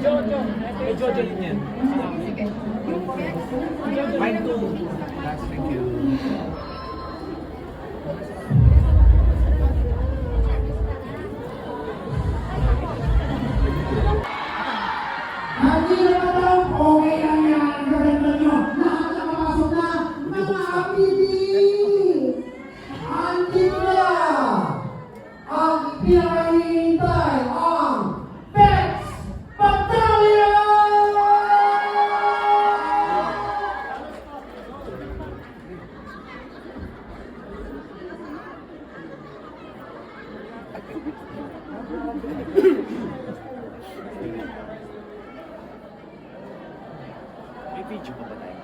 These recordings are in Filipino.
Jojo. May Jojo din yan. Mine too. Thank you. Hindi na lang, okay lang yan. Gaganda nyo. Lahat na makasok na. Mga habibi! Andito na! Ang pinakahihintay ang Pex Battalion! May video pa ba tayo?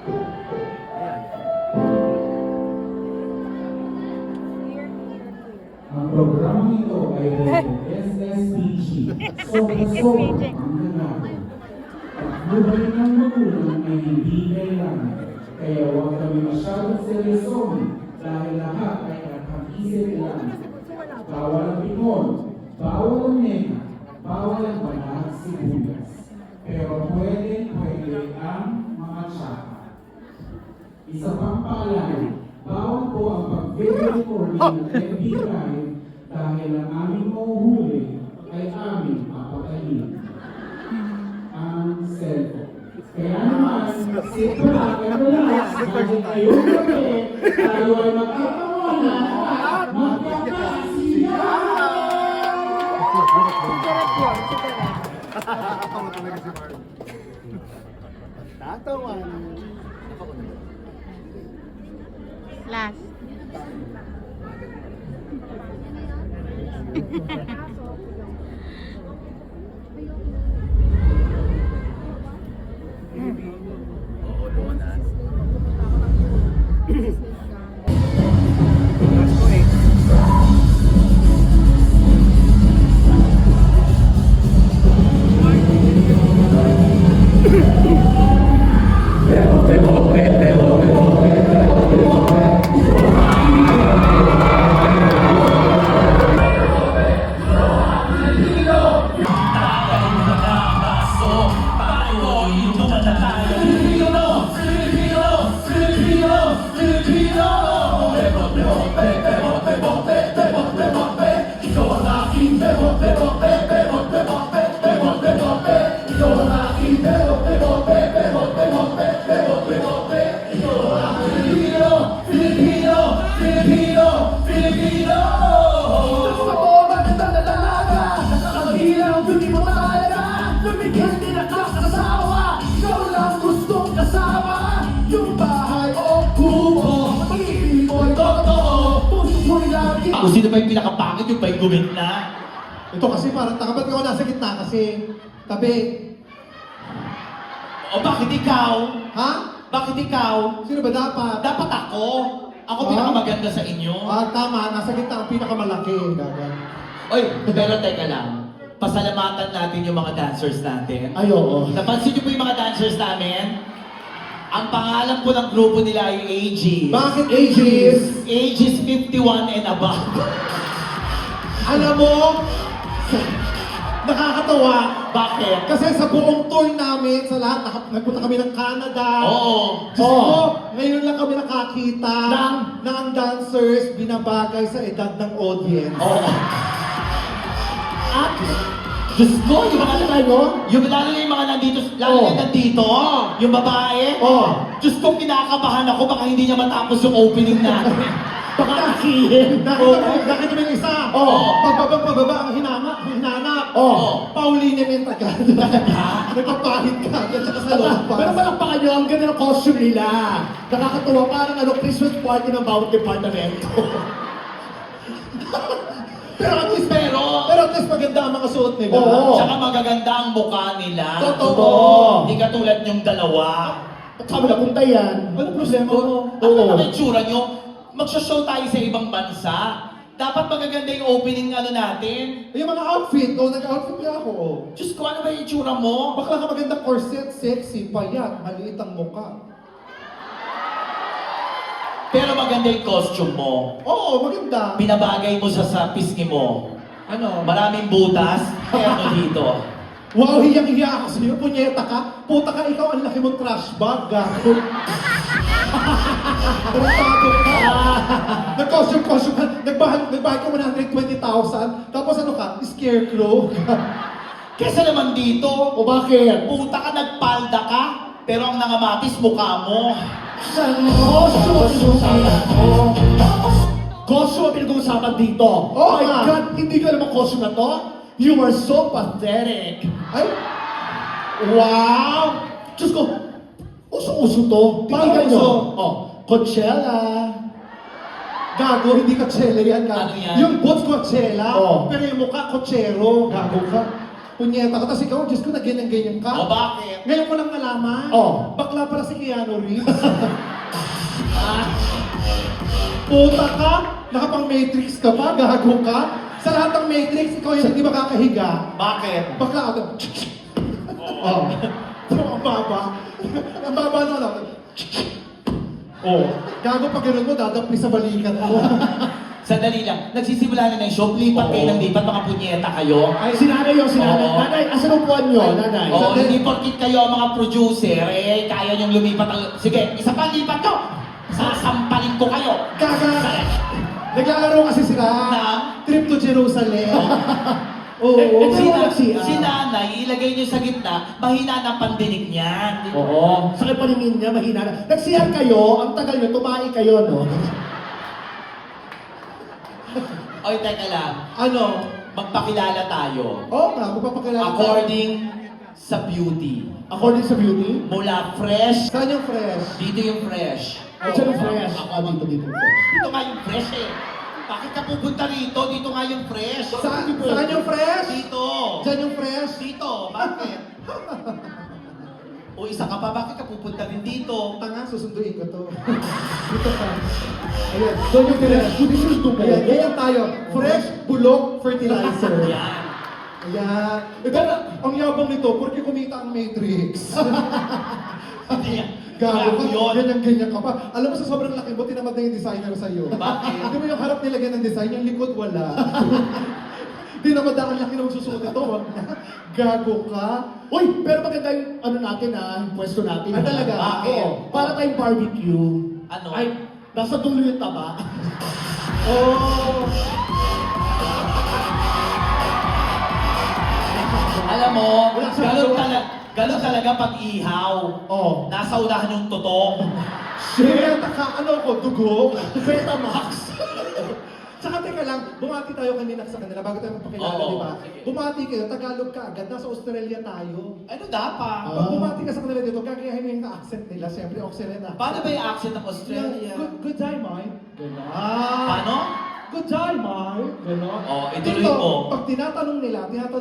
Ang programang ito ay SSPG. Sobra-sobra ang nanalo. Pagbubay ng magulang ay hindi kailangan. Kaya huwag kami masyadong seryosohin dahil lahat ay nakakisip lang. Bawal ang pikon, bawal ang nena, bawal ang banat sibuyas. Pero pwede ang mga tsaka. Isa pang paalala, bawal po ang pag-video recording ng FB Live dahil ang aming mahuhuli ay aming papatayin. Ang cellphone. Kaya naman, sito lang, pero lang, kahit ngayong gabi, tayo ay magkakawalan at magkakasiyahan! Last. Oo, donas. Kung sino ba yung pinakapangit, yung ba'y gumit na? Ito kasi parang takabat ko nasa gitna kasi tabi. O bakit ikaw? Ha? Bakit ikaw? Sino ba dapat? Dapat ako. Ako pinakamaganda sa inyo. Tama, nasa gitna ang pinakamalaki. Dapat. Oy, pero teka lang. Pasalamatan natin yung mga dancers natin. Ay, oo. Napansin niyo po yung mga dancers namin? Ang pangalan po ng grupo nila ay Aegis. Bakit ages? Aegis 51 and above. Alam mo, nakakatawa. Bakit? Kasi sa buong tour namin, sa lahat, nagpunta kami ng Canada. Oo. Diyos ko, ngayon lang kami nakakita Ng? na ang dancers binabagay sa edad ng audience. Oo. At, Diyos ko, yung mga yung lalo na yung mga nandito, lalo na yung nandito, yung babae. Diyos ko, kinakabahan ako, baka hindi niya matapos yung opening natin. Baka akihin. Nakita mo yung isa? Pagbaba ang hinanap. Pauline Mentagal. Nagpapahit ka. At saka sa loob. Pero palakpakan nyo, ang ganda ng costume nila. Nakakatuwa, parang Christmas party ng bawat departamento. Pero at least maganda ang mga suot nila. Tsaka magaganda ang mukha nila. Totoo. Hindi katulad yung dalawa. Sabi na punta yan. Ano problema mo? Ano na itsura nyo? Magsha-show tayo sa ibang bansa. Dapat magaganda yung opening natin. Yung mga outfit, nag-outfit niya ako. Diyos ko, ano ba yung itsura mo? Bakla ka maganda corset, sexy, payat, maliit ang mukha. Pero maganda yung costume mo. Oo, maganda. Binabagay mo sa pisngi mo. Ano? Maraming butas. Kaya ano dito? Wow, hiyang-hiya ako sa'yo. Punyeta ka. Puta ka, ikaw ang laki mong trash bag. Gago. Tarantado ka. Nag-costume ka. Nagbahay ka 120,000. Tapos ano ka? Scarecrow. Kesa naman dito, O bakit? puta ka, nagpalda ka, pero ang nangamatis mukha mo. Costume ang pinag-uusapan dito. Oo My nga. God, hindi ka naman costume na to? You are so pathetic. Ay! Wow! Diyos ko, uso-uso to. Pakinggan Uso. nyo. Oh, Coachella. Gago, hindi Coachella yan. Gago. Ano yan? Yung boots Coachella, Oh. pero yung mukha Coachero. Gago ka. Punyeta ka. Tapos ikaw, Diyos ko, na ganyan-ganyan ka. O bakit? Ngayon ko lang nalaman. Oh. Bakla pala si Keanu Reeves. Puta ka. Nakapang Matrix ka pa. Gago ka. Sa lahat ng Matrix, ikaw yung hindi makakahiga. Bakit? Bakla ako. Oh. Ang baba. Ang baba na lang. Oh. Gago pag ganun mo, dadapli sa balikat mo. Sandali lang, nagsisimula na ng show, lipat kayo ng lipat, mga punyeta kayo. Ay, Si nanay yung sinanay. Oo. Nanay, asan ang puwan nyo, nanay? Oo, Sandali. hindi porkit kayo ang mga producer, eh, kaya niyong lumipat ang... Sige, isa pa lipat nyo! Sasampalin ko kayo! Gaga! Naglalaro kasi sila. Na? Trip to Jerusalem. Oo. Eh, Si, wala si- si nanay, ilagay niyo sa gitna, mahina ng pandinig niyan. Oo. Sa paningin niya, mahina na. Nag-CR kayo, ang tagal nyo, tumahi kayo, no? Oy, teka lang, Ano? magpakilala tayo. Oo nga, magpapakilala. According sa beauty. According sa beauty, Mula fresh, Saan yung fresh? dito yung fresh. ay siya yung fresh. Dito. Dito nga yung fresh eh. Bakit ka pupunta rito? Dito nga yung fresh. Saan yung fresh? Dito. Diyan yung fresh? Dito. Bakit? O isa ka pa, bakit ka pupunta rin dito? Tanga, susunduin ko to. Dito ka. Ayan. Doon yung fresh. This is to Ayan, ganyan tayo. Fresh, bulok, fertilizer. Yan. Ayan. Ito, ang yabang nito, porque kumita ang Matrix. Gago ka, yun. ganyan-ganyan ka pa. Alam mo, sa sobrang laki mo, tinamad na yung designer sa'yo. Bakit? Hindi mo yung harap nilagyan ng design, yung likod wala. Tinamad na ang laki na magsusuot ito. Gago ka. Uy, pero maganda yung ano natin yung pwesto natin. Ah, talaga? Bakit? Oo. Para tayong barbecue. Ano? Ay, nasa dulo yung taba. Oh. Alam mo, Wala sa ganun talaga pag ihaw. Oh. Nasa unahan yung totoo. Shit, ano ko, dugo? Betamax. Tsaka teka lang, bumati tayo kanina sa kanila bago tayo magpakilala, Oo, di ba? sige. Bumati kayo, Tagalog ka agad, nasa Australia tayo. Ano dapat? Pag bumati ka sa kanila dito, gagayahin mo yung accent nila, siyempre, Australian accent. Paano ba yung accent ng Australia? Good day, mate. Gano'n. Paano? Good day, mate. Gano'n. Oh, ituloy Dito, mo. pag tinatanong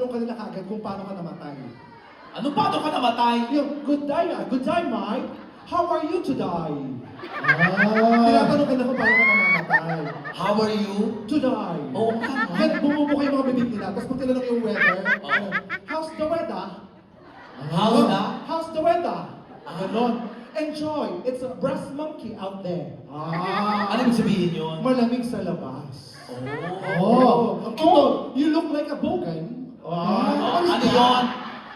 ka nila kagad kung paano ka namatay. Ano paano ka namatay? Yung, good day, mate. How are you today? Tinatanong ka na kung paano ka namamatay. How are you? Today. Oo nga. no? Yan, bumubuka yung mga bibig nila. Tapos pag tinanong yung weather, Oo. how's the weather? How's the? How's the weather? Ganon. Enjoy. It's a brass monkey out there. Ano ibig sabihin yun? Malamig sa labas. Oh. Ito, you look like a bogan. Ano yun?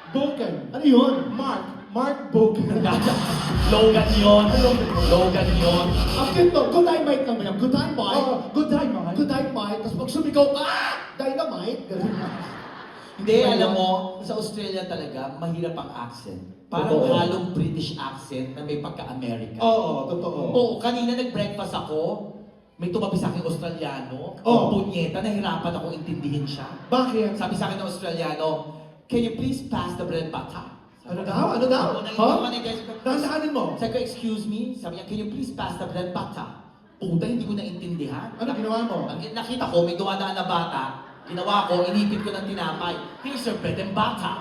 Bogan. Ano yun? Mark Bogan. Logan yun. Logan yun. Ang cute to. Good day, mate naman yan. Good day, mate. Oh, good day, man. Good day, mate. Tapos pag sumigaw, dynamite. Ganun. Hindi, alam mo, sa Australia talaga, mahirap ang accent. Parang Totoo. halong British accent na may pagka-American. Oo, totoo. Oo, kanina nag-breakfast ako, may tumabi sa akin Australiano, Oh. punyeta, nahirapan ako intindihin siya. Bakit? Sabi sa akin ng Australiano, can you please pass the bread butter? Ano daw? Ano daw? Huh? Guys, Dahan-dahanin mo. sabi ko, excuse me? Sabi niya, can you please pass the bread butter? Puta, hindi ko naintindihan. Ano ginawa mo? Ang nakita ko, may dumadaan na bata, ginawa ko, inipit ko ng tinapay. Here's your bread and butter.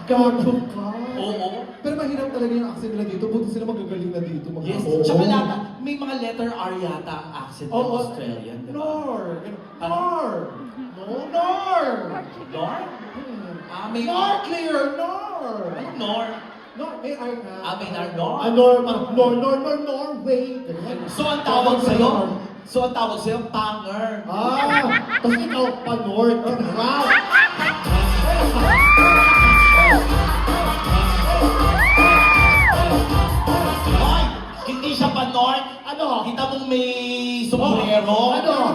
Gago ka. Oo. Pero mahirap talaga yung accent nila dito. Buti sila magagaling na dito. Yes. Oo. Tsaka lahat, may mga letter R yata ang accent ng Oo. Australian. Diba? Nor. Ano? Nor. No, Nor. Nor? Ah, may Nor clear, Nor. Ano Nor? May R nga. May Narnor. Norway. Ganyan. So ang tawag sa'yo, panger. Tapos ikaw pa North. Wow! Hoy! Hindi siya pa North. Ano? Kita mong may sombrero. Ano?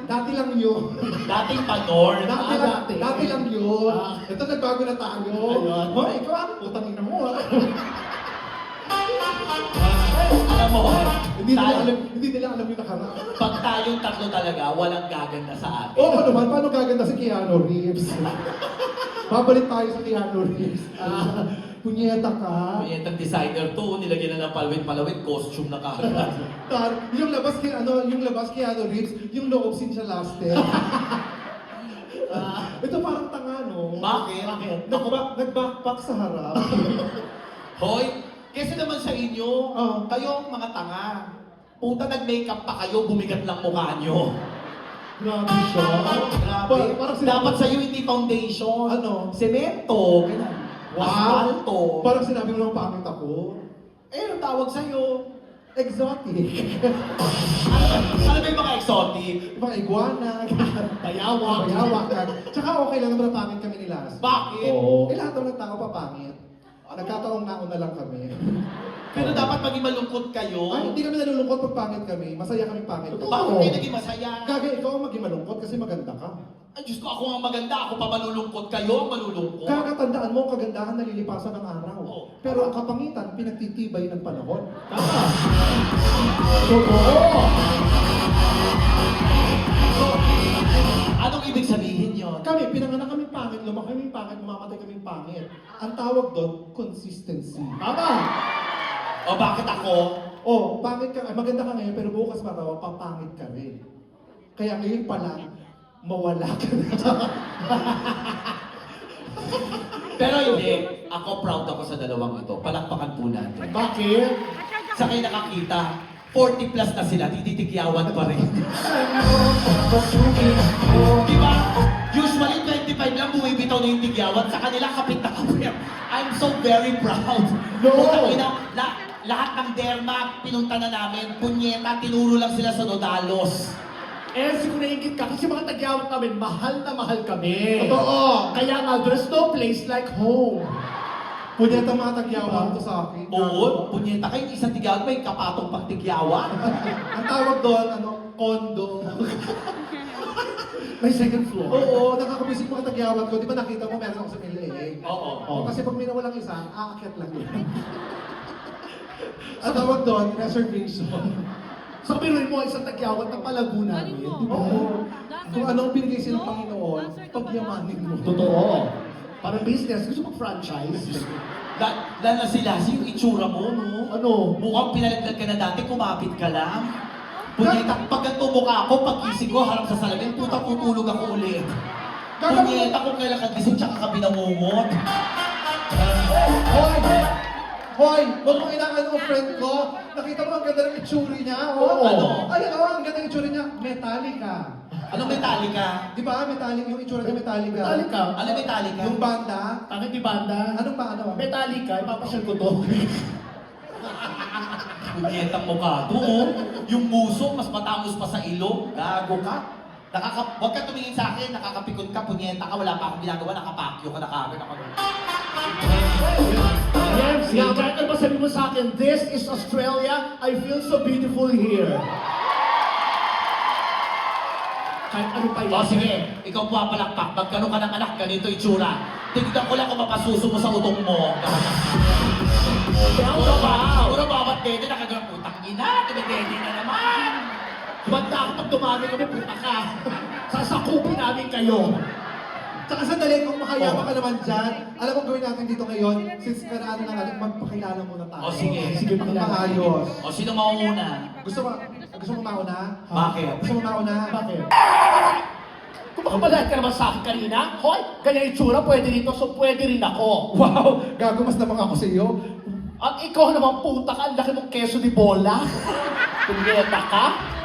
Dati lang yun. Dating pa North. Dati lang yun. Ah. Ito nagbago na tayo. Ayun. Hoy, ikaw ano? Putang ina mo. Alam mo, Hindi nila alam yung nakaraan. pag tayong tatlo talaga, walang gaganda sa atin. Oo naman, paano gaganda si Keanu Reeves? Babalik tayo sa Keanu Reeves. Punyeta ka. Punyetang designer to, nilagyan na ng palawit-palawit, costume na kagad. Yung labas Keanu Reeves, yung loob scene siya last day. Ito parang tanga, no? Bakit? Nag-backpack sa harap. Hoy, kasi naman sa inyo, kayo mga tanga. Puta, nag-makeup pa kayo, bumigat lang mukha nyo. Grabe siya. Grabe. Parang Dapat sa'yo hindi foundation. Ano? Semento. Ganun. Asfalto. Parang sinabi mo ng pangit ako. Anong tawag sa'yo? Exotic. Ano ba yung mga exotic? Mga iguana. Bayawak. Tsaka okay lang naman pangit kami ni Las. Bakit? Oo. Lahat ng tao papangit. Nagkataong nauna lang kami. Pero dapat maging malungkot kayo. Ay, hindi kami nalulungkot pag pangit kami. Masaya kami pangit. Bakit kayo naging masaya? Gagay, ikaw ang maging malungkot kasi maganda ka. Ay, Diyos ko, ako ang maganda. Ako pa malulungkot. Kayo ang malulungkot. Kakatandaan mo, ang kagandahan nalilipasan ng araw. Oo. Pero ang kapangitan, pinagtitibay ng panahon. Anong ibig sabihin yon? Kami, pinanganak kami pangit, lumaki kami pangit, mamamatay kami pangit. Ang tawag doon, consistency. Tama! O bakit ako? Pangit ka, maganda ka ngayon, pero bukas maraw, papangit ka rin. Kaya ngayon pa lang, mawala ka na. Pero hindi. Ako proud ako sa dalawang ito. Palakpakan po natin. Bakit? Sa kayo nakakita, 40 plus na sila, titikyawan pa rin. Di ba? Usually 25 lang bumibitaw na yung tigyawan, sa kanila kapit na kapit. I'm so very proud. No! Putang ina, lahat ng derma, pinunta na namin, punyeta, tinuro lang sila sa Dodalos. Siguro naingit ka kasi mga tagyawat namin, mahal na mahal kami. Totoo. Kaya nga, there's no place like home. Punyeta mga tagyawan to sa akin. Oo, punyeta kayo, isang tigyawan, may kapatong pang tigyawan. Ang tawag doon, condo. May second floor. Oo, nakakabisig mga tagyawat ko. Di ba nakita mo, meron ako sa LA. Oo. Kasi pag may nawalang isa, aakyat lang yun. Ang tawag doon, reservation. So, biruin mo, isang tagyawat ng palago namin. Di ba? Oo. Kung anong binigay silang Panginoon, pagyamanin mo. Totoo. Parang business, gusto mag-franchise. Lalo na sila, yung itsura mo, no? Ano? Mukhang pinalaglag ka na dati, kumapit ka lang. Punyeta, pag ganito mukha ako, pagkising ko, harap sa salamin, puta tutulog ako ulit. Punyeta, kung kailan ka gising, tsaka ka binangungot. Hoy! Huwag mong inaano ang friend ko. Nakita mo ang ganda ng itsuri niya. Oo. Ano? Ay, ang ganda ng itsuri niya. Metallica. Anong Metallica? Di ba? Metallica. Yung itsura niya Metallica. Metallica. Ano Metallica? Yung banda. Bakit di banda? Anong ba? Ano? Metallica, ipapasyal ko to. Punyetang mukha to, oh. Yung muso, mas matamos pa sa ilong. Gago ka. Huwag ka tumingin sa akin, nakakapikon ka, punyeta ka, wala pa akong ginagawa, nakapakyo ka na kagad ako. Yemsi, kahit ano ba sabi mo sa akin, this is Australia, I feel so beautiful here. Kahit ano pa yan. O sige, ikaw pumapalakpak, magkaroon ka ng anak, ganito itsura. Tignan ko lang kung mapasuso mo sa utong mo. Puro bawat dede, nakagawa, putang ina, tumidede na naman. Banda ako pag dumami kami, puta ka. Sasakupin namin kayo. Tsaka sandali, kung makayama ka naman dyan, alam mo gawin natin dito ngayon, since karaan na natin, magpakilala muna tayo. O sige. Sige, pakilala. Maayos. O sino mauna? Gusto mo mauna? Bakit? Gusto mo mauna? Bakit? Kung makabalaan ka naman sa akin kanina, hoy, ganyan itsura, pwede rito, so pwede rin ako. Wow! Gago, mas namang ako sa iyo. At ikaw naman puta ka, ang laki mong keso di bola. Punyeta ka.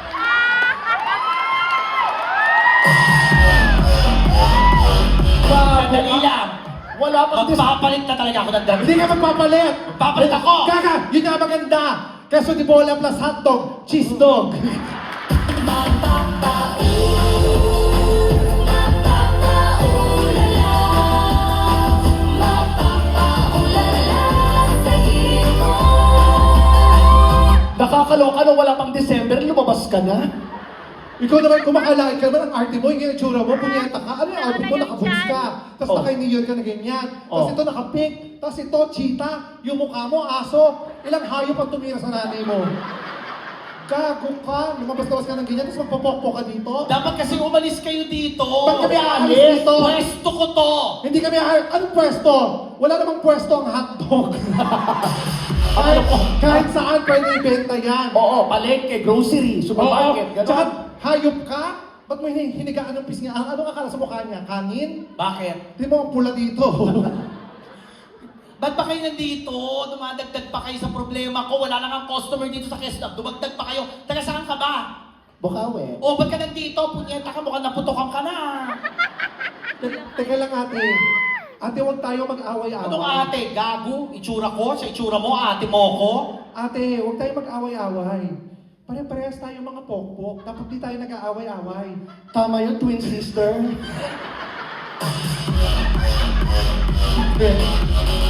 Sandali lang. Wala pang Magpapalit na talaga ako ng damit. Hindi ka magpapalit! Magpapalit ako! Kaka, yun nga maganda! Keso di bola plus hotdog, cheese dog. Nakakaloka na wala pang December, lumabas ka na. Ikaw naman, kumakalain ka naman, ang arte mo, yung itsura mo, punyeta ka. Ano yung outfit mo? Nakaboots ka. Tapos Oh. naka-New Year ka na ganyan. Tapos Oh. ito naka-pink. Tapos ito, cheetah. Yung mukha mo, aso. Ilang hayop ang tumira sa nanay mo. Gago ka. Lumabas-labas ka ng ganyan, tapos magpapokpok ka dito. Dapat kasi umalis kayo dito. Ba't kami aalis dito? Pwesto ko to. Hindi kami anong pwesto? Wala namang pwesto ang hotdog. kahit saan pwede ibenta yan. Oo, palengke, grocery, supermarket, gano'n. Tsaka, hayop ka? Ba't mo hinigaan ng pisngi? Anong akala sa mukha niya? Kanin? Bakit? Di mo ang pula dito. Ba't ba kayo nandito? Dumadagdag pa kayo sa problema ko. Wala nang ang customer dito sa Quezon. Dumagdag pa kayo. Taga saan ka ba? Bukawi. O, ba't ka nandito? Punyeta ka, mukhang naputokan ka na. Teka lang ate. Ate, huwag tayo mag-away-away. Anong ate? Gago? Itsura ko? Sa itsura mo? Ate mo ko? Ate, huwag tayo mag-away-away. Pare-parehas tayo mga pokpok. Dapat di tayo nag-aaway-away. Tama yun, twin sister. Hindi.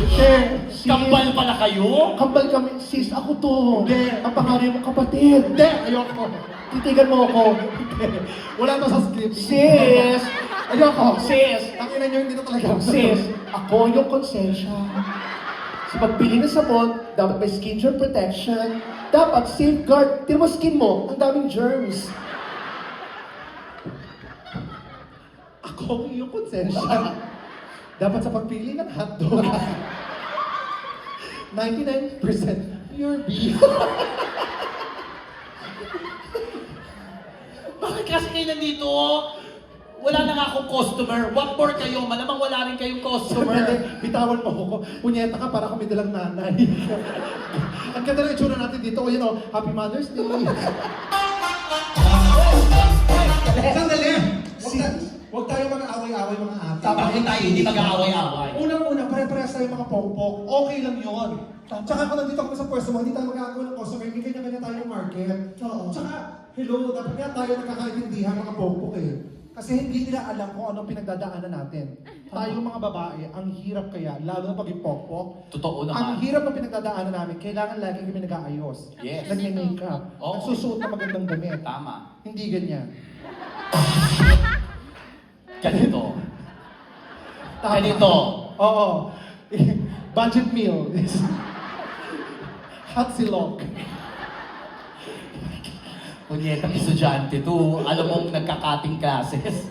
Sis. Kambal pala kayo? Kambal kami. Sis, ako to. Hindi. Ang pangalan mo kapatid. Hindi, ayoko. Titigan mo ako. Wala to sa script. Sis! Ayoko. Sis! Ang ina nyo, hindi na talaga. Sis, ako yung konsensya. Sa pagbili ng sabon, dapat may skincare protection. Dapat safeguard. Tira mo skin mo, ang daming germs. Ako ang iyong konsensya. Dapat sa pagpili ng hotdog. 99% pure beef. Bakit kasi kayo nandito? Wala na nga akong customer. What more kayo? Malamang wala rin kayong customer. Hindi, bitawan mo ako. Punyeta ka para kami dalang nanay. Ang ganda ng itsura natin dito. O, yun o, Happy Mother's Day. Sandali! Huwag tayo mag-away-away mga ate. Bakit tayo hindi mag-aaway-aaway? Unang-una, pare-parehas tayo mga pokpok. Okay lang yun. Tsaka kung nandito kami sa pwesto mo, hindi tayo magkakaroon ng customer. Hindi kanya-kanya tayo market. Tsaka, hello, dapat nga tayo nagkakaintindihan mga pokpok eh. Kasi hindi nila alam kung anong pinagdadaanan natin. Tayo mga babae, ang hirap kaya, lalo na pag pokpok. Totoo Ang naman. hirap ng pinagdadaanan namin, kailangan lagi kami nag-aayos. Yes. Nag-makeup. Oo. Nagsusuot ng magandang damit. Tama. Hindi ganyan. Ganito. Tama. Ganito. Oo. Budget meal. Hot silog. Punyetang estudyante to. Alam mong nagkakating classes.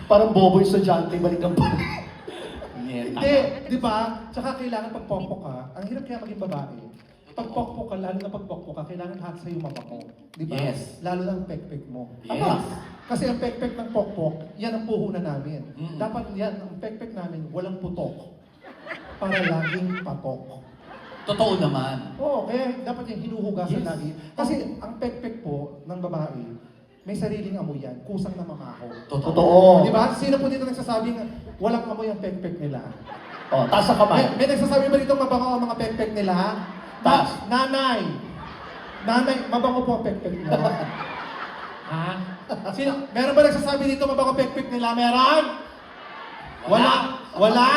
Parang bobo yung estudyante, balik ng Punyeta. Hindi, di ba? Tsaka kailangan pag pokpok ka, ang hirap kaya maging babae. Pag pokpok ka, lalo na pag pokpok ka, kailangan lahat sa'yo mabango. Di ba? Yes. Lalo na ang pekpek mo. Yes. Kasi ang pekpek ng pokpok, yan ang puhunan namin. Mm-mm. Dapat yan, ang pekpek namin, walang putok. Para laging patok. Totoo naman. Oo, kaya dapat yung hinuhugasan Yes. lagi. Kasi ang pekpek po ng babae, may sariling amoy yan, kusang na mamaho. Totoo. Di ba? Sino po dito nagsasabing walang amoy ang pekpek nila? Oh, taas sa kamay. May nagsasabi ba dito mabango ang mga pekpek nila? Taas. Nanay! Nanay, mabango po ang pekpek nila. Ha? Sino? Meron ba nagsasabi dito mabango pekpek nila? Meron? Wala? Wala?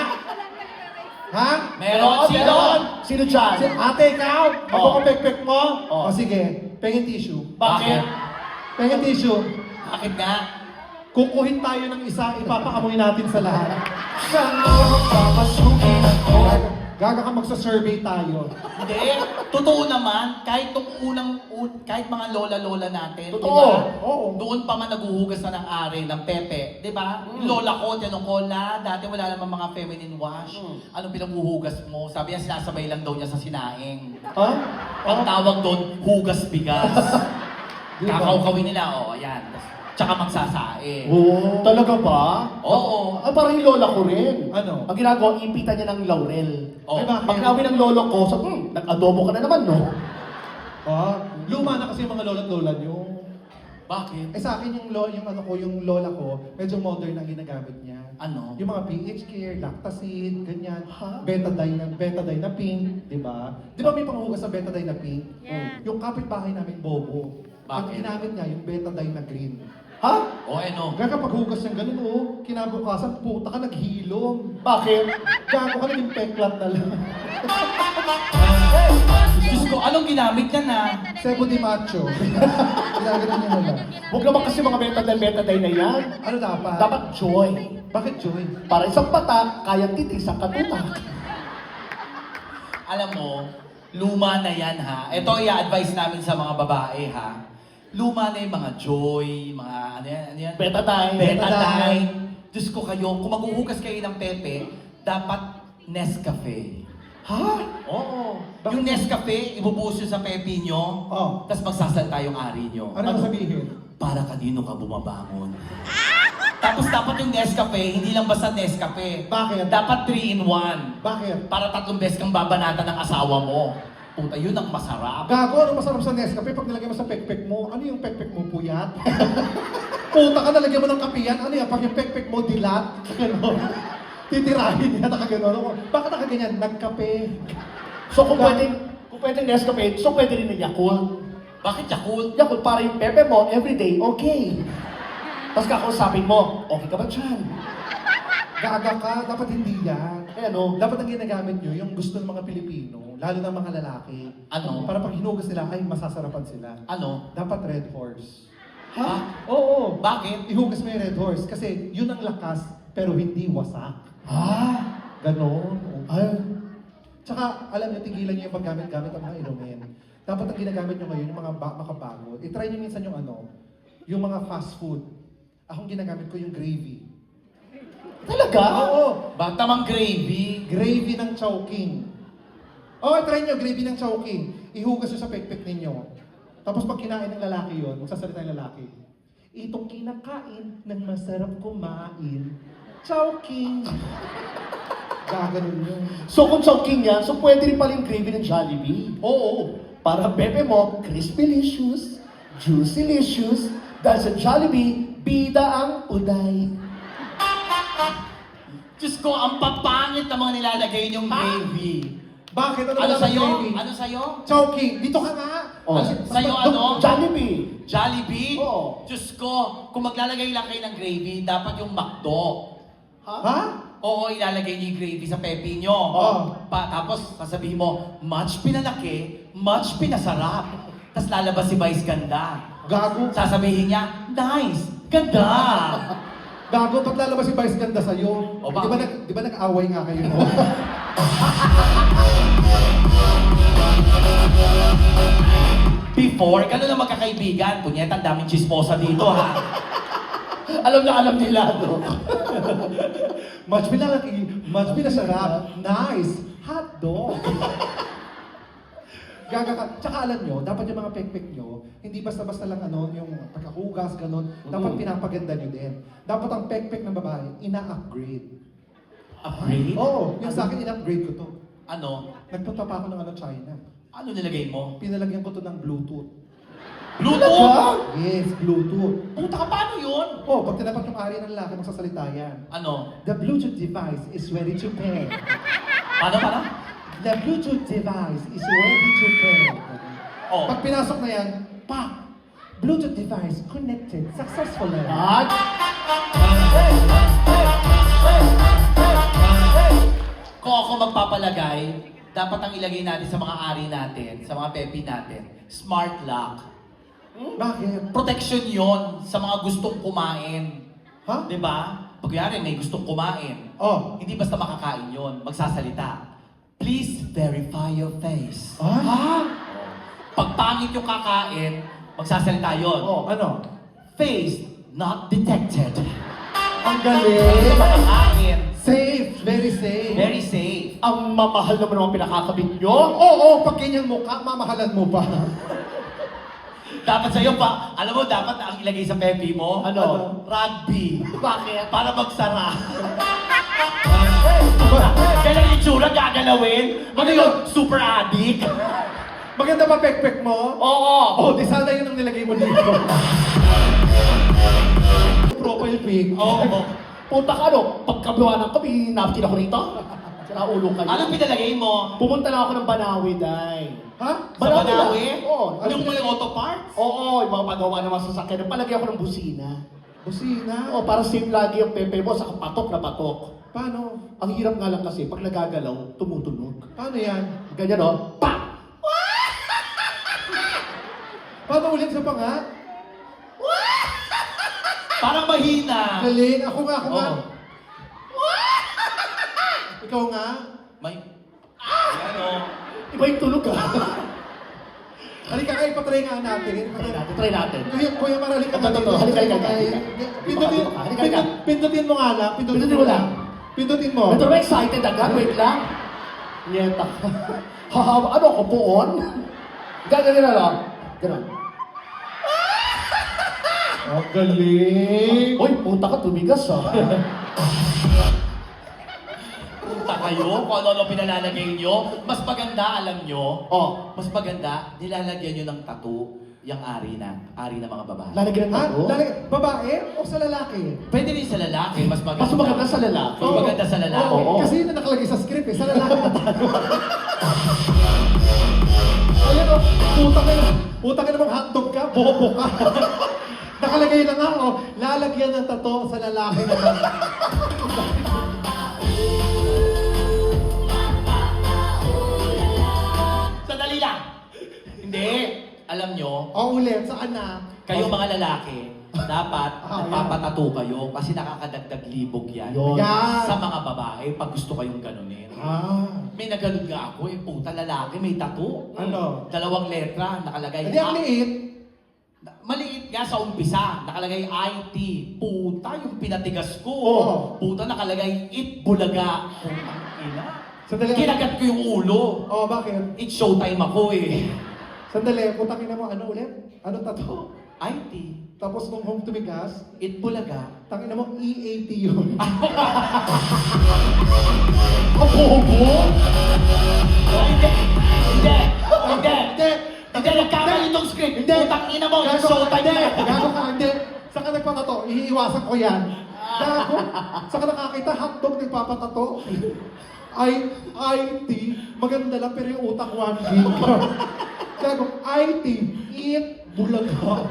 Ha? Meron. Sino? Sino dyan? Ate, ikaw? Mabango pekpek mo? Oh. O sige, pengin tissue. Bakit? Pengin tissue. Bakit nga? Kukuhin tayo ng isa, ipapaamoy natin sa lahat. Gaga ka magsa-survey tayo. Hindi. Totoo naman. Kahit kahit mga lola-lola natin. Totoo. Diba? Oo. Doon pa man naguhugas na ng are, ng pepe. Di ba? Yung lola ko, tinanong ko, dati wala naman mga feminine wash. Anong pinaghuhugas mo? Sabi niya, sinasabay lang daw niya sa sinaing. Ha? Ang tawag doon, hugas bigas. Diba? Kakawkawin nila, ayan. Tsaka magsasaing. Oh, talaga ba? Oo. Ah, parang yung lola ko rin. Ano? Ang ginagawa, ipitan niya ng laurel. Oh. Ay, bakit? Pag namin ng lolo ko, nag-adobo ka na naman, no? Luma na kasi yung mga lola't lola nyo. Bakit? Eh sa akin yung lola ko, medyo modern ang ginagamit niya. Ano? Yung mga pH care, lactacid, ganyan. Betadine na pink, di ba? Di ba may panghugas sa betadine na pink? Yeah. Yung kapitbahay namin bobo. Ang Bakit? ginamit niya yung betadine na green. Ha? O ano? Kaya kapag hugas ng ganun, kinabukasan, puta ka, naghilom. Bakit? Gago ka, naging peklat na lang. Diyos ko, anong ginamit niya na? Sebo di macho. Ginaganon niya na lang. Huwag naman kasi mga betadine na yan. Ano dapat? Dapat joy. Bakit joy? Para isang patak, kayang titis ang katutak. Alam mo, luma na yan ha. Ito i-advise namin sa mga babae ha. Luma na yung mga joy, mga ano yan? Betadine. Betadine. Diyos ko kayo, kung maghuhugas kayo ng pepe, dapat Nescafe. Ha? Oo. Yung Nescafe, ibubuhos nyo sa pepe nyo, Oh. tapos magsasalta yung ari nyo. Ano sabihin? Para kanino ka bumabangon. Tapos dapat yung Nescafe, hindi lang basta Nescafe. Bakit? Dapat 3-in-1. Bakit? Para 3 beses kang babanatan ng asawa mo. Puta, yun ang masarap. Gago, ano masarap sa Nescafe pag nilagay mo sa pekpek mo? Ano yung pekpek mo, puyat? Puta ka, nalagyan mo ng kape yan. Ano yan? Pag yung pekpek mo, dilat. Ganon. Titirahin niya, nakaganon. Bakit nakaganyan? Nagkape. So kung pwedeng Nescafe, so pwede rin ng Yakult. Bakit Yakult? Yakult para yung pepe mo, everyday, okay. Tapos kakausapin mo, okay ka ba dyan? Gaga ka, dapat hindi yan. Eh ano? Dapat ang ginagamit nyo, yung gusto ng mga Pilipino, lalo ng mga lalaki. Ano? Para pag hinugas nila, ay masasarapan sila. Ano? Dapat Red Horse. Ha? Oo. Bakit? Ihugas mo yung Red Horse kasi yun ang lakas pero hindi wasak. Ganon. Ay, Tsaka, alam niyo, tigilan niyo yung paggamit-gamit ng mga inumin. Dapat ang ginagamit niyo ngayon, yung mga makabago. I-try niyo minsan yung yung mga fast food. Akong ginagamit ko yung gravy. talaga? Oo! Batamang gravy. Gravy ng Chowking. Try niyo, gravy ng Chowking. Ihugas niyo sa pekpek ninyo. Tapos pag kinain ng lalaki yon, magsasalita yung lalaki. Itong kinakain ng masarap kumain. Chowking! Gaganon yun. So kung chowking yan, so pwede rin pala yung gravy ng Jollibee. Oo! Para pepe mo, crispy-licious, juicy-licious, dahil sa Jollibee, bida ang uday. Diyos ko, ang papangit ng mga nilalagay yung gravy. Bakit? Ano ba sa'yo? gravy? Ano sa'yo? Chowking! Dito ka nga! Oh. Sa'yo ano? Jollibee. Jollibee? Oo. Diyos ko, kung maglalagay lang kayo ng gravy, dapat yung McDo. Ha? Oo, ilalagay niyo yung gravy sa pepe nyo. Oo. Tapos sasabihin mo, much pinalaki, much pinasarap. Tapos lalabas si Vice Ganda. Gago. Sasabihin niya, nice, ganda. Gago, ba't lalabas si Vice Ganda sa'yo? O, bakit? Di ba nag-away nga kayo? Before, gano'n na magkakaibigan. Punyeta, ang daming chismosa dito, ha? Alam nila, no? Much pinalaki, much pinasarap, nice, hot dog. Gaga ka. Tsaka alam nyo, dapat yung mga pekpek nyo, hindi basta-basta lang yung pagkahugas, ganon. Dapat pinapaganda nyo din. Dapat ang pekpek ng babae, ina-upgrade. Upgrade? Oo, yung sa akin, ina-upgrade ko to. Ano? Nagpunta pa ako ng China. Ano nilagay mo? Pinalagyan ko to ng Bluetooth. Bluetooth? Yes, Bluetooth. Puta ka, paano yun? Oh, pag tinapat yung ari ng lalaki, magsasalita yan. Ano? The Bluetooth device is ready to pair. Paano? The Bluetooth device is ready to pair. Oh. Pag pinasok na yan, pak! Bluetooth device connected successfully. At, Kung ako magpapalagay, dapat ang ilagay natin sa mga ari natin, sa mga pepe natin, smart lock. Bakit? Protection yon sa mga gustong kumain. Ha? Di ba? Pag yari may gustong kumain, Oh. hindi basta makakain yon, magsasalita. Please verify your face. Ah? Pag pangit yung kakain, magsasalita yon. Oh, ano? Face not detected. Ang galing! Makakain. Safe! Very safe! Very safe. ang mamahal naman ang pinakakabit nyo. Oo, pag ganyang mukha, mamahalan mo pa. Dapat sa'yo pa, alam mo, dapat ang ilagay sa pepe mo, Ano? Rugby. Bakit? Para magsara. Ganyan yung tsura, gagalawin. Ano yun? Super addict. Maganda ba pek-pek mo? Oo! Oh, di sana yun ang nilagay mo dito. Profile pic. Oo. Punta ka, ano? Pagkabiwanan ko, may napkin ako rito. Sinaulo ka niya. Anong pinalagay mo? Pumunta lang ako ng Banawi, Day. Ha? Sa Banawi? Oo. Yung may auto parts? Oo, yung mga pagawa ng mga sasakyan. Palagay ako ng busina. Busina. Oo, para safe lagi ang pepe mo sa patok na patok. Paano? Ang hirap nga lang kasi, pag nagagalaw, tumutunog. Paano yan? Ganyan, oh. Pa! Paano ulit sa panga? Parang mahina. Galing. Ako nga. Oo. Ikaw nga. May... Ano? Iba yung tulog, ah. Halika kayo, patry nga natin. Try natin. Kuya Mar, halika Ito, ito, halika. Pindutin, Halika. pindutin mo nga lang. Pindutin mo lang. Pindutin mo. Ito ba excited agad? Wait lang. Nyeta. Ano ako, puon? Ganyan na lang. Ganun. Oh, galing. Uy, puta ka, tumigas, ah. Punta kayo kung ano-ano pinalalagay nyo. Mas maganda, alam nyo. Oh, Mas maganda, nilalagyan nyo ng tattoo yung ari ng mga babae. lalagyan ng Ha? tato. Babae o sa lalaki? Pwede rin sa lalaki, mas maganda. Mas maganda sa lalaki. Mas maganda sa lalaki. Oo. Kasi yun ang nakalagay sa script eh. Sa lalaki na tayo. Ayan o. Puta ka namang hotdog ka. Bobo ka. Nakalagay na nga o. Lalagyan ng tato sa lalaki naman. Sandali lang. Hindi. Alam nyo, O ulit, saan na? kayo mga lalaki, dapat Ah, nagpapatato kayo kasi nakakadagdag libog yan. Yun. Yan. Sa mga babae, pag gusto kayong ganunin. Ah. May naganon nga ako, puta lalaki, may tattoo. Ano? 2 letra, nakalagay. Hindi ang liit. Maliit nga sa umpisa, nakalagay IT. Puta, yung pinatigas ko. Oo. Puta, nakalagay IT Bulaga. Putang ina. Sandali. Kinagat ko yung ulo. O, bakit? It's showtime ako eh. Sandali, putangin na mo. Ano ulit? Ano tato? IT. Tapos nung home tumigas, IT Bulaga. tangin na mo, EAT yun. Bobo! Hindi! Hindi! Hindi! Hindi! Hindi, nagkamali itong script. Hindi! Putang ina mo, it's Gago ka, showtime hindi! na. Gago ka, hindi! Saan ka nagpatato? Iiwasan ko yan. Gago! Saan ka nakakita? Hotdog nagpapatato? IT, maganda lang pero yung utak 1 gig. Gago, IT, eat, bulaga.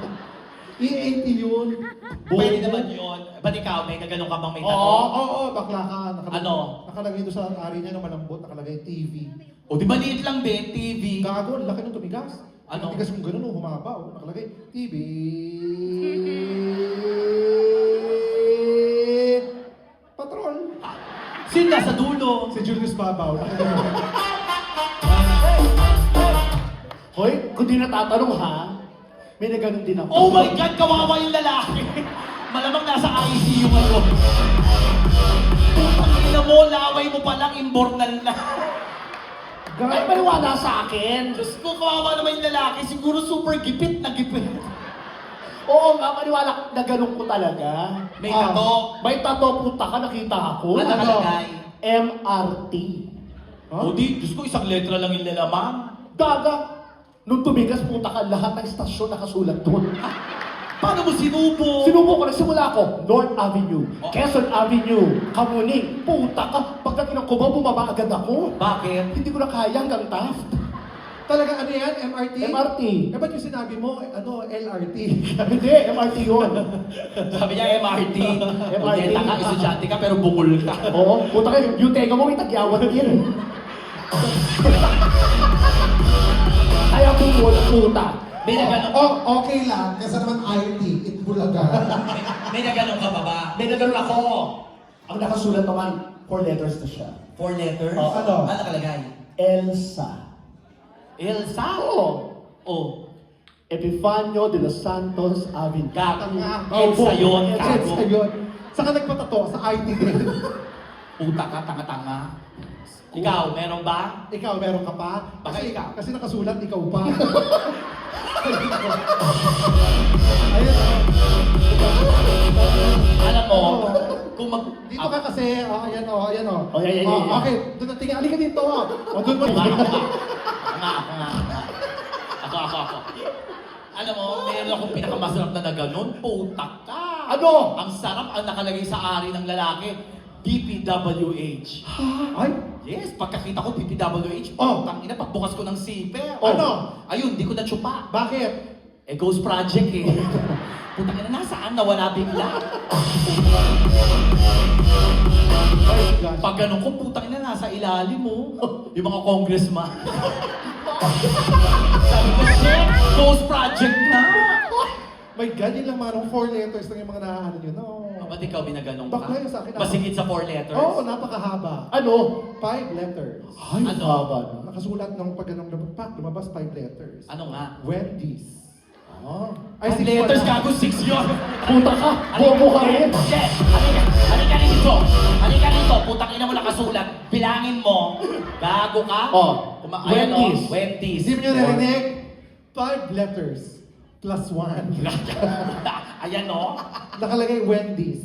EAT yun. Pwede naman yun. Ba't ikaw, may gaganon ka bang may Oo, tato? oo, bakla ka. Ano? Nakalagay doon sa ari niya na malambot, nakalagay TV. O di maliit lang din, TV. Gago, ang laki nung tumigas. Ano? Tumigas yung ganun, humaba. Nakalagay, TV. Patrol. Sino nasa dulo? Si Julius Babaw. Hoy, kung di natatanong ha, may naganon din ako. Oh my God, kawawa yung lalaki. Malamang nasa ICU ngayon. Putang ina mo, laway mo palang imbornal na. Ay, maniwala sa akin. Diyos ko, kawawa naman yung lalaki. Siguro super gipit na gipit. Oo nga, maniwala na ganun ko talaga. May tato. May tato, puta ka, nakita ako. Ano nakalagay? MRT. O di, Diyos ko, isang letra lang yung lalaman. Gaga. Nung tumigas, puta ka, lahat ng istasyon nakasulat doon. Paano mo sinubo? Sinubo ko, nagsimula ako, North Avenue, Oh. Quezon Avenue, Kamuning, puta ka, pagdating ng Cubao, bumaba agad ako. Bakit? Hindi ko na kaya hanggang Taft. Talaga ano yan? MRT? MRT. Eh, ba't yung sinabi mo, ano, LRT? Hindi, MRT yun. Sabi niya MRT. MRT. Punyeta ka, estudyante ka, pero bukol ka. Oo, puta ka, yung tenga mo, may tagyawat yan. Kaya bumol, puta. May naganon, Okay lang, kasi naman IT, it bulaga. may naganon ka pa ba? May naganon ako. Ang nakasulat naman, 4 letters na siya. 4 letters? Oh, ano? Ano nakalagay? Elsa. Elsa? Oo. Oh. Epifanio de los Santos Avenue. Gago. Tanga. Elsa yun, Elsa gago. yun. Saan ka nagpatato? Sa IT din. Puta ka, tanga-tanga. Ikaw, meron ba? Ikaw, meron ka pa? Baka ikaw. Kasi nakasulat, ikaw pa. Ayun. Alam mo, kung mag... Dito ka kasi, ayan o, ayan o. Oh, yan. Okay, doon na tingin. Alika dito. O, doon mo. Ako nga. Alam mo, meron akong pinakamasarap na ganun. Putak ka. Ano? Ang sarap ang nakalagay sa ari ng lalaki. DPWH. Ay, Yes, pagkakita ko DPWH, Oh. tangina, pagbukas ko ng siper. Ano? Ayun, di ko na-tsupa. bakit? Eh, Ghost Project eh. Putang ina, nasaan? Nawala bigla. Ay, gosh. Pag ganun ko, putang ina, nasa ilalim mo. Yung mga congressman. Sabi ko, shit, Ghost Project na. My God, yun lang manong 4 letters lang yung mga nahahanan yun. No. Ba't ikaw binaganong ka? Bakla yung sa akin. Masigit sa 4 letters? Oo, napakahaba. Ano? 5 letters. Ay, Ano? haba na. Nakasulat nung pag ganong lumabas 5 letters. Ano nga? Wendy's. Ah. Ay, 5 6 letters, pala. gago 6 yun. Puta ka, bobo ka rin. Yes, halika rito. Halika rito, putang ina mo nakasulat. Bilangin mo. Gago ka? Oh, Ayan o, Wendy's. Wendy's. Hindi mo nyo narinig? 5 letters plus 1. Ayan o. Nakalagay Wendy's.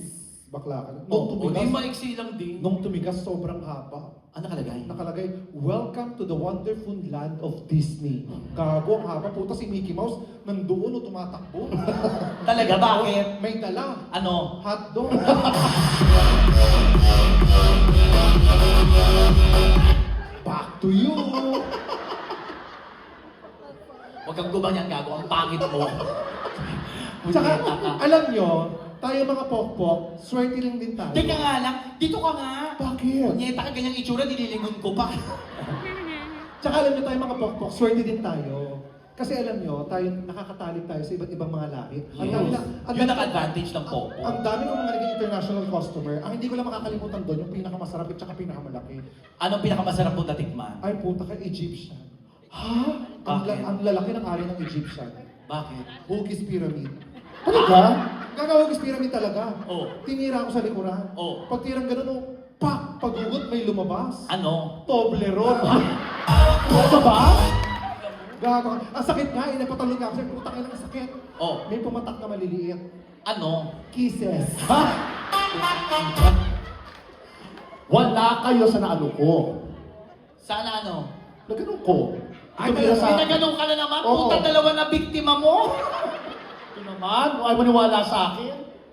Bakla ka. Oh, di maiksi lang din. Nung tumigas, sobrang haba. Ano nakalagay? Nakalagay, Welcome to the wonderful land of Disney. Gago, ang haba. Puta si Mickey Mouse, nandoon o tumatakbo. Talaga, bakit? May dala. Ano? Hotdog. Back to you. Huwag kang gumanyan, gago. Ang pangit mo. Tsaka, Punyeta ka. alam nyo, tayo mga pokpok, swerte lang din tayo. Teka nga lang, dito ka nga. Bakit? Punyeta ka, ganyang itsura, nililingon ko pa. Tsaka alam nyo tayo mga pokpok, swerte din tayo. Kasi alam nyo, tayo nakakatalik tayo sa iba't ibang mga lahi. Ang dami na, Yun ang advantage ng Popo. ang dami kong mga naging international customer. Ang hindi ko lang makakalimutan doon, yung pinakamasarap at saka pinakamalaki. Anong pinakamasarap mong natikman? Ay, puta ka, Egyptian. Ha? Bakit? Ang lalaki ng ari ng Egyptian. Bakit? Hugis Pyramid. Talaga? Gagawagis Pyramid talaga. Oh. Tinira ko sa likuran. Oh. Pag tirang ganun, oh, pak! Paghugot may lumabas. Ano? Toblerone. Ano ba? Gago. Ang sakit nga, inapatalon nga ako. Sabi, puta ka ang sakit. Oh. May pumatak na maliliit. Ano? Kisses. Ha? Wala kayo sa naano ko. Sana ano? Nagano'n ko. Ay, Tumira sa... Pinaganong ka na naman, Oo. puta dalawa na biktima mo. Ito naman, ay maniwala sa akin.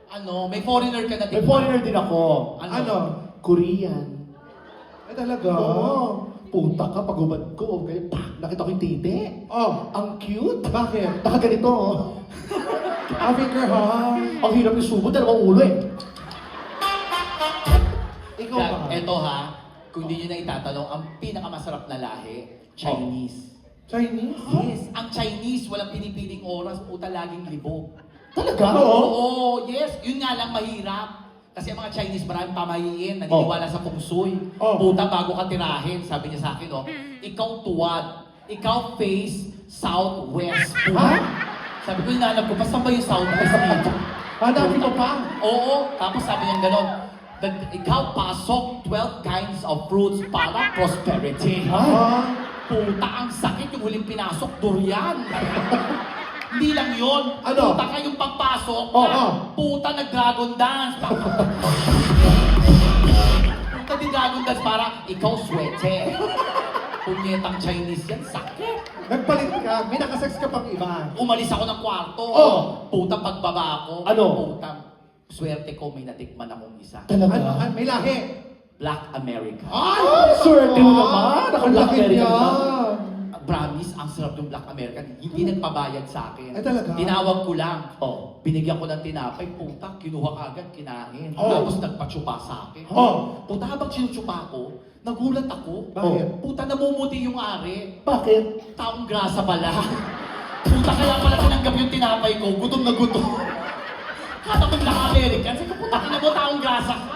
Ano, may foreigner ka na May foreigner din ako. Ano? Korean. Ay talaga? Oo. Puta ka, pagubad ko, okay, nakita ko yung titi. Oh, Ang cute. bakit? Nakaganito, oh. Finger ha? Ang hirap yung subo, dalawang ulo eh. Ikaw ba? Eto ha, kung di nyo na itatanong, ang pinakamasarap na lahi, Chinese. Chinese? Yes, ang Chinese, walang pinipiling oras, puta laging libog. Talaga? Oo, yes, yun nga lang mahirap. Kasi ang mga Chinese maraming pamahiin, naniniwala sa feng shui. Oh. Puta, bago ka tirahin, sabi niya sa akin, oh, ikaw tuwad, ikaw face southwest. Ha? Sabi ko, hinanap ko, basta ba yung southwest dito? Hanapin mo pa? Oo, tapos sabi niya gano'n, ikaw pasok 12 kinds of fruits para prosperity. Ha? Puta, ang sakit yung huling pinasok, durian. Hindi lang yun. Ano? Puta ka yung pagpasok. Oo. Puta, nag-dragon dance. Puta, di dragon dance para ikaw swete. Punyetang Chinese yan, sakit. Nagpalit ka, may nakasex ka pang iba. Umalis ako ng kwarto. Oh. Puta, pagbaba ko. Ano? Puta, swerte ko, may natikman akong isa. Talaga? May lahi. Black American. Ay, swerte mo naman. Ang Naka-black laki American niya. ka. Promise, ang sarap yung Black American. Hindi nagpabayad sa akin. Ay, talaga? Tinawag ko lang. Oh. Binigyan ko ng tinapay. Puta, kinuha ka agad, kinain. Oh. Tapos nagpatsupa sa akin. Oh. Puta, habang sinutsupa ko, nagulat ako. Bakit? Puta, namumuti yung ari. Bakit? Taong grasa pala. Puta, kaya pala tinanggap yung tinapay ko. Gutom na gutom. Kata ko Black American. Sabi ko, puta, kina mo taong grasa ka.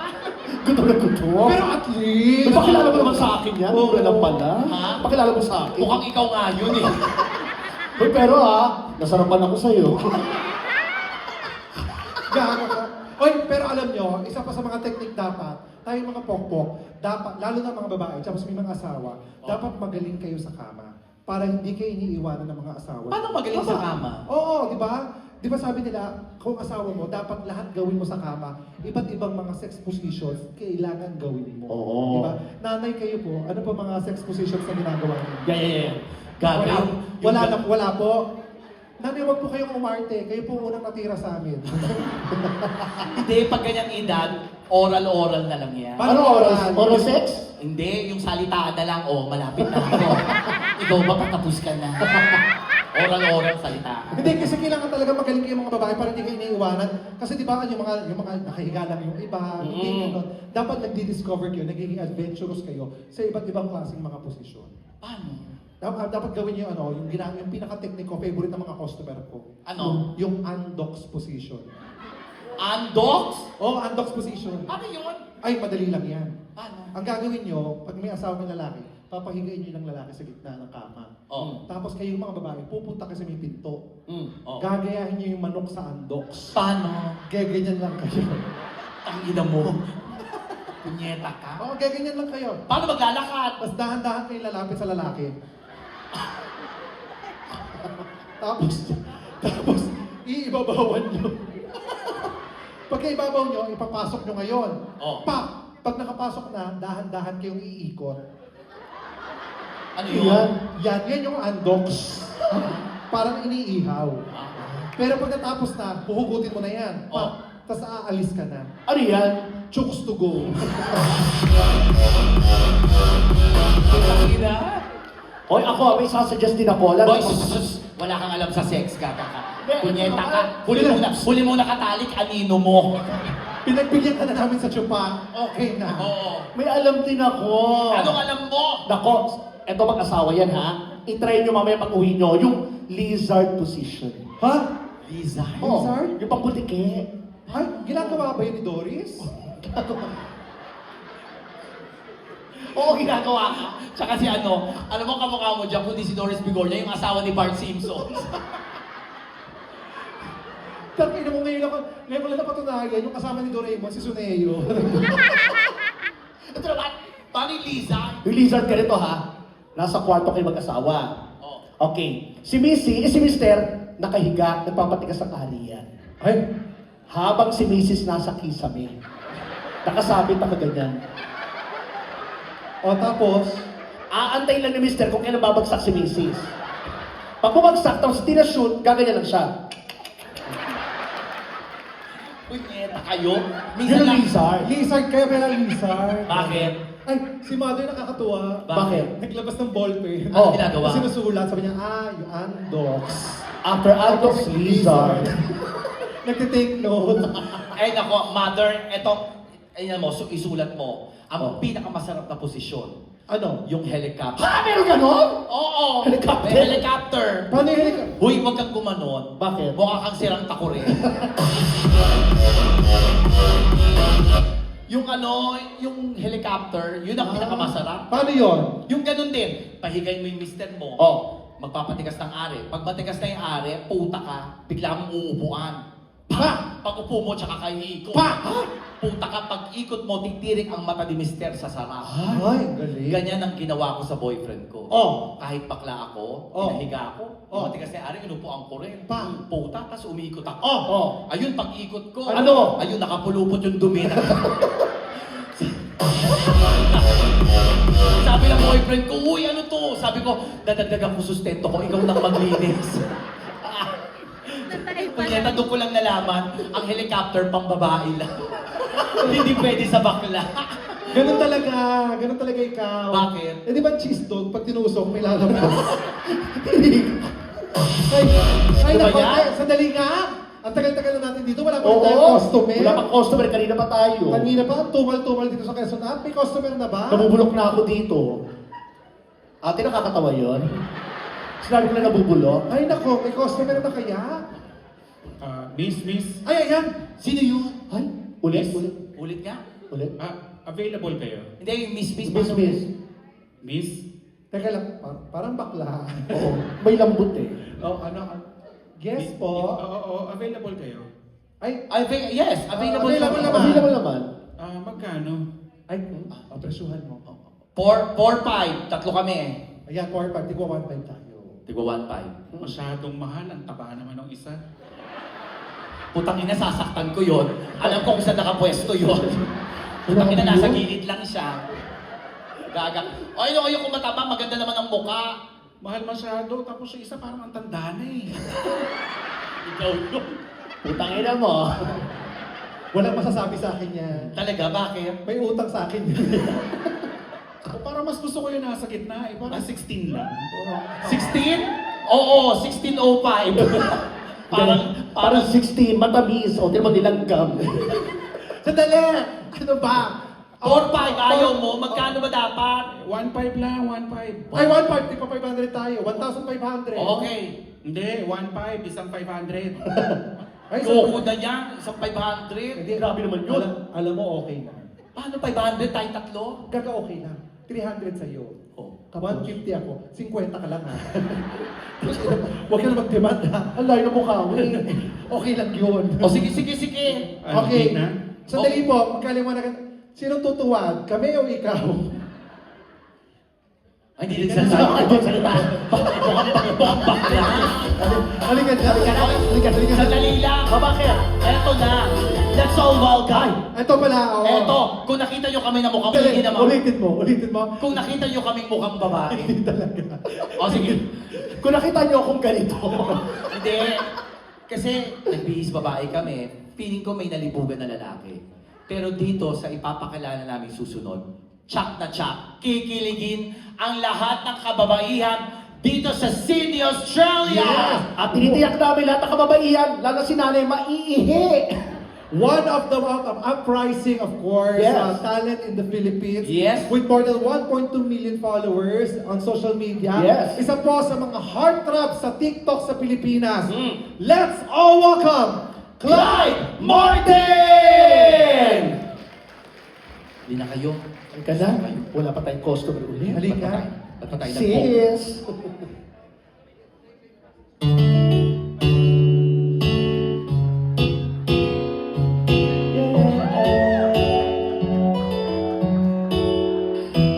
Gutom na gutom. Pero at least. Pakilala mo naman sa akin yan. Mura lang pala. Ha? Pakilala mo sa akin. Mukhang ikaw nga yun eh. Uy, pero nasarapan ako sa'yo. Gago ka. Oy, pero alam nyo, isa pa sa mga technique dapat, tayo mga pokpok, dapat, lalo na mga babae, tapos may mga asawa, dapat magaling kayo sa kama para hindi kayo iniiwanan ng mga asawa. Paano magaling sa kama? Oo, di ba? Di ba sabi nila, kung asawa mo, dapat lahat gawin mo sa kama, iba't ibang mga sex positions, kailangan gawin mo. Oo. Di ba? Nanay kayo po, ano pa mga sex positions na ginagawa niyo? Yeah. Gabi. Wala po. Nanay, wag po kayong umarte. Kayo po unang natira sa amin. Hindi, pag ganyang edad, oral-oral na lang yan. Paano oras? Oral sex? Hindi, yung salitaan na lang, malapit na ako. Ikaw ba patapos ka na? Oral-oral salita. Hindi, kasi kailangan talaga magaling kayo mga babae para hindi kayo iniiwanan. Kasi di ba yung mga nakahiga lang yung iba, hindi ganun. Dapat nagdi-discover kayo, nagiging adventurous kayo sa iba't ibang klaseng mga posisyon. Paano? Dapat gawin niyo yung yung pinaka-technique ko, favorite ng mga customer ko. Ano? Yung undox position. Undocs? Oh, undox position. Ano yun? Ay, madali lang yan. Paano? Ang gagawin nyo, pag may asawa ng lalaki, papahigain nyo ng lalaki sa gitna ng kama. Oh. Tapos kayo mga babae, pupunta kasi may pinto. Oh. Gagayahin nyo yung manok sa undox. Paano? Gaganyan lang kayo. Tangina mo. Punyeta ka. Oo, gaganyan lang kayo. Paano maglalakad? Tapos dahan-dahan kayo lalapit sa lalaki. tapos, iibabawan nyo. Pagka ibabaw nyo, ipapasok nyo ngayon. Oh. Pag nakapasok na, dahan-dahan kayong iikot. Ano yun? Yan yung undox. Parang iniihaw. Pero pag natapos na, huhugutin mo na yan. Oh. Tapos aalis ka na. Ano yan? Chokes to go. Tangina. Hoy, ako, may sasuggest din ako. Alam Boy, mo- wala kang alam sa sex, kaka ka. Punyeta ka. Huli mo nakatalik, anino mo. Pinagbigyan ka na namin sa tsupa. Okay na. Oo. May alam din ako. Anong alam mo? Nako, eto mag-asawa yan ha. I-try nyo mamaya pag uwi nyo, yung lizard position. Ha? Lizard? Oh, Lizard? yung pambutike. Ay, ginagawa ba yun ni Doris? Oo, ginagawa ka. Tsaka si ano, alam mo kamukha mo dyan, kundi si Doris Bigornia, yung asawa ni Bart Simpson. Tangina mo ngayon ko lang napatunayan, yung kasama ni Doraemon, si Suneo. Ito naman, paano yung lizard? Yung lizard ka rito ha. Nasa kwarto kayo mag-asawa. Oh. Okay. Si Mister, nakahiga, nagpapatigas ng alian. Ay, Habang si Mrs. nasa kisame. Nakasabit na kaganyan. o tapos, Aantay lang ni Mister kung kailan babagsak si Mrs. Pag bumagsak, tapos di na-shoot, gaganyan lang siya. Punyeta kayo. Yun Minsan ang lang. lizard. lizard kayo, kaya lizard. Bakit? Ay, si Mother nakakatuwa. Bakit? Naglabas ng ballpen. Ano ginagawa? Sinusulat, sabi niya, yung undox. After Aldox, lizard. Nagtitake note. Ay nako, mother, eto, ayun mo, isulat mo. Ang pinakamasarap na posisyon, Ano? yung helicopter. Ha? Meron ganon? Oo! Helicopter? May helicopter! Paano yung helicopter? Huy, huwag kang gumanon. Bakit? Mukha kang sirang takore. Yung ano, yung helicopter, yun ang pinakamasarap. Paano yun? Yung ganun din, pahigay mo yung mister mo. Oh. Magpapatigas ng ari. Pag matigas na yung ari, puta ka, bigla mong uupuan. Pa! Pag upo mo, tsaka kayo ikot. Pa! Puta ka, pag ikot mo, titirik ang mata ni mister sa sarap. Ay, galing. Ganyan ang ginawa ko sa boyfriend ko. Oh. Kahit bakla ako, Oh. pinahiga ako. Oh. Matigas na yung ari, inupuan ko rin. Pa! Puta, tas umiikot ako. Oh. Ayun, pag ikot ko. Ano? Ayun, nakapulupot yung dumi na. Sabi ng boyfriend ko, uy, ano to? Sabi ko, dadagdagan ko sustento ko, ikaw nang maglinis. Kunyeta, doon ko lang nalaman, ang helicopter pang babae lang. Hindi pwede sa bakla. Ganun talaga ikaw. Bakit? Eh di ba cheese dog, pag tinusok, may lalabas? ay, Diba nako, yan? ay, sandali nga. Ang tagal-tagal na natin dito, wala pa rin Oo. tayong customer. Wala pang customer, kanina pa tayo. Kanina pa, tumal-tumal dito sa Quezon. May customer na ba? Nabubulok na ako dito. Ate, nakakatawa yun? Sinabi ko na nabubulok. Ay nako, may customer na kaya? Miss, Ay, ayan. Sino yun? Ay, ulit, Yes. ulit, Ulit nga? ulit. Available kayo? Hindi, yung miss. Miss, miss. Miss? Teka lang, parang bakla. Oo, may lambot eh. Oh, Guess po. Oo, available kayo. Ay, Yes, available. Available naman. Available naman. Magkano? presyuhan mo. 4-5, tatlo kami. Ayan, 4-5, tigwa 1-5 tayo. Tigwa 1-5. Masyadong mahal. Ang taba naman ng isa. Putang ina, sasaktan ko yon. Alam ko kung saan nakapwesto yon. Putang ina, nasa gilid lang siya. Gaga. O ayun, kung mataba, maganda naman ang mukha. Mahal masyado, tapos yung isa parang ang tanda na eh. Ikaw yun. Putang ina mo. Walang masasabi sa akin yan. Talaga, bakit? May utang sa akin. O parang mas gusto ko yung nasa gitna eh. Parang 16 lang. 16? Oo, 1605. Parang 16, matamis. O, di mo nilanggam. Sandali! Ano ba? 4-5, ayaw mo? Magkano ba dapat? 1.5 lang, 1.5. Ay, 1.5, di pa 500 tayo. 1,500. Okay. Hindi, 1.5, isang 500. Ay, Loko na yan, isang 500. Hindi, grabe naman yun. Alam mo, okay na. Paano 500? Tayo tatlo? Gaga-okay lang. 300 sa'yo. Oh. 150 ako. 50 ka lang ha. Huwag ka na mag-demand ha. Ang layo ng mukha mo. Okay lang yun. O sige, sige, sige. Ano, Okay. na? Sandali po, magkaliwanagan. Sino tutuwad? Kami o ikaw? Ay, hindi nagsasalita. Hindi nagsasalita. Mukhang bakla. Halika dyan. Halika. Sandali lang. Bakit? Eto na. Let's all welcome. Ito pala, oh. Eto, kung nakita nyo kami na mukhang hindi naman. Ulitin mo. Kung nakita nyo kaming mukhang babae. Hindi talaga. O sige. Kung nakita niyo akong ganito. Hindi. Kasi nagbihis babae kami, feeling ko may nalibugan na lalaki. Pero dito sa ipapakilala namin susunod, tsak na tsak, kikiligin ang lahat ng kababaihan dito sa Sydney, Australia! Yes! At tinitiyak namin lahat ng kababaihan, lalo si nanay, maiihi. One of the uprising, of course, Yes. talent in the Philippines. Yes. With more than 1.2 million followers on social media. Yes. Isa po sa mga heartthrob sa TikTok sa Pilipinas. Mm. Let's all welcome Clyde Martin! Hindi na kayo. Halika na, wala pa tayong customer ulit. Halika. Ba't pa tayo nag-pop? Sis!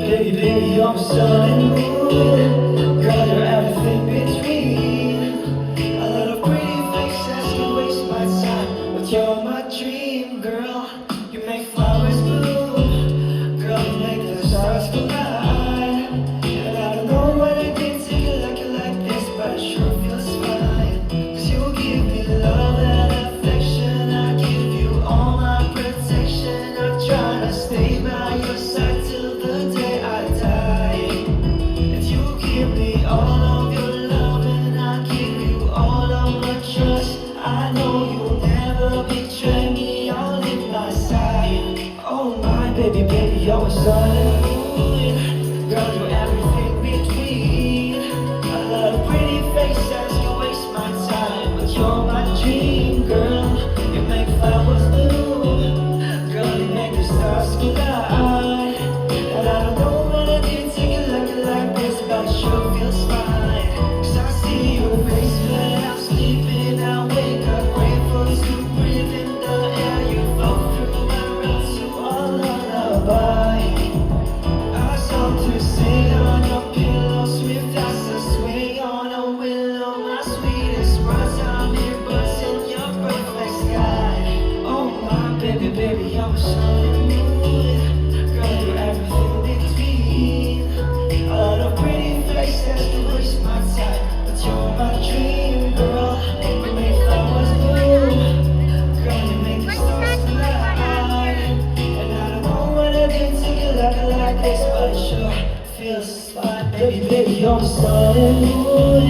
Baby, baby, you're sun and moon. Girl, you're everything between. A lot of pretty faces can waste my time, but you're my dream, girl. You make flowers bloom. Girl, you make the stars collide. And I don't know what I did to you like this, but it sure feels fine. 'Cause you give me love and affection. I give you all my protection. I'm trying to stay by your side till the day I die. And you give me all of your love and I give you all of my trust. I know you'll never betray me, I'll live my side. Oh my baby, baby, you're a sun and moon. Girl, you're everything between. A lot of pretty faces can waste my time, but you're my dream, girl. You make flowers bloom. Girl, you make the stars collide. And I don't know what I did to you like this, but it sure feels fine. 'Cause I see your face when I'm sleeping. I wake up grateful to breathe in the air you flow through my room to a lullaby. I song to sing on your pillow, swift as a swing on a willow. My sweetest words are mere birds in your perfect sky. Oh my baby, baby, you're a sun and moon. Girl, you're everything between. A lot of pretty faces to waste my time, but you're my dream, girl. You make flowers bloom. Girl, you make the stars collide. And I don't know what I did to you like this, but it sure feels fine. Baby, baby, you're the sun and moon.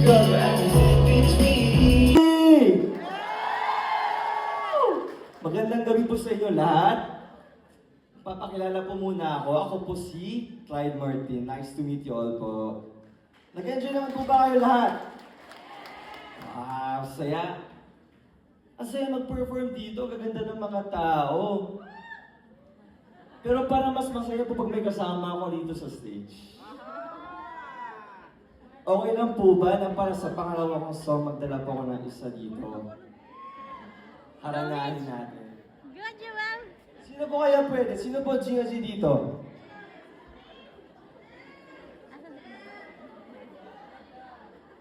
Girl, you're everything between. Magandang gabi po sa inyo lahat. Papakilala po muna ako. Ako po si Clyde Martin. Nice to meet you all po. Nag-enjoy naman po ba kayo lahat? Saya. Ang saya mag-perform dito. Gaganda ng mga tao. Pero parang mas masaya po pag may kasama ako dito sa stage. Okay lang po ba na para sa pangalawa kong song, magdala po ako ng isa dito? Harangahin natin. Good, Joel. Sino po kaya pwede? Sino po Gio dito?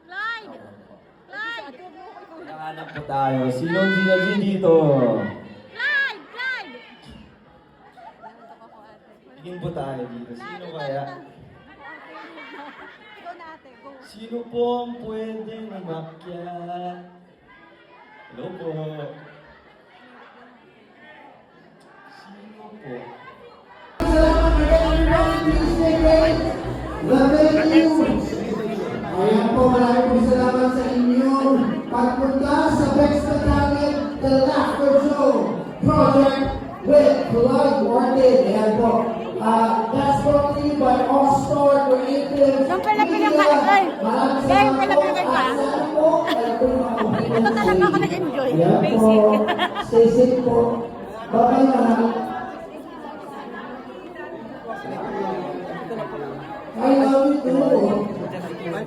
Clyde! Clyde! Nakahanap po tayo. Sino Gio dito? Clyde! Clyde! Tingin po tayo dito. Sino kaya? Go na ate. Go. Sino po ang pwedeng umakyat? Hello po. Sino po? Salamat again, please stay great. The venue. Ayan po, maraming pong salamat sa inyong pagpunta sa Best Talent, The Laughter Show Project with Clyde Martin. Ayan po. That's brought to you by All-Star Creative Yung pala-pila ka, Media. ay. Maraming Kaya yung salamat po. pala-pila ka. At sana po, ay kung Ito talaga ako nag-enjoy. Ayan po. Basic. Stay safe po. Bye-bye na. I love you too.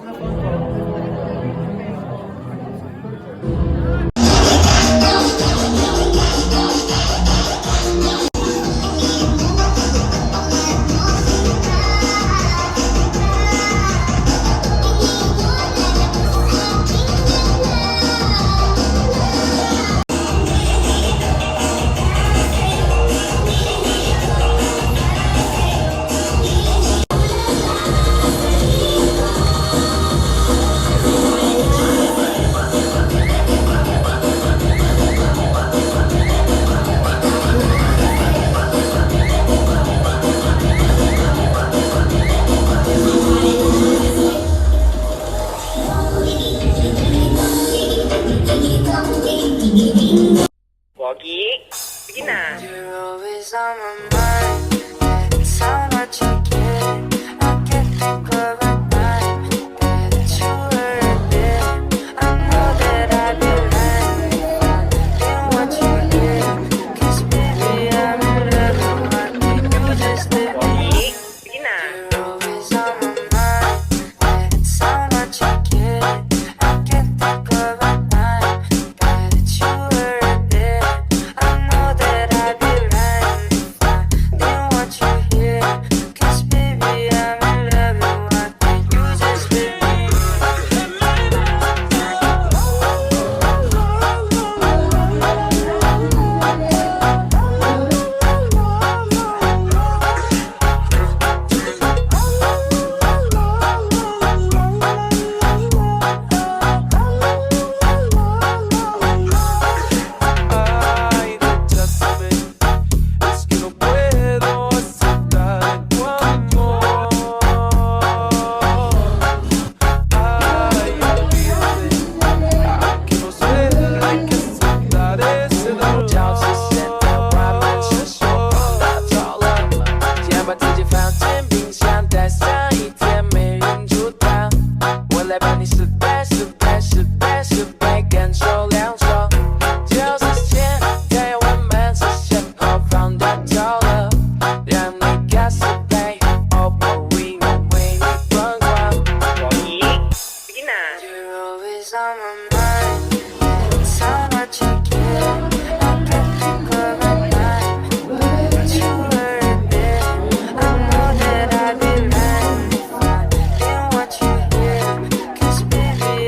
You're always on my mind.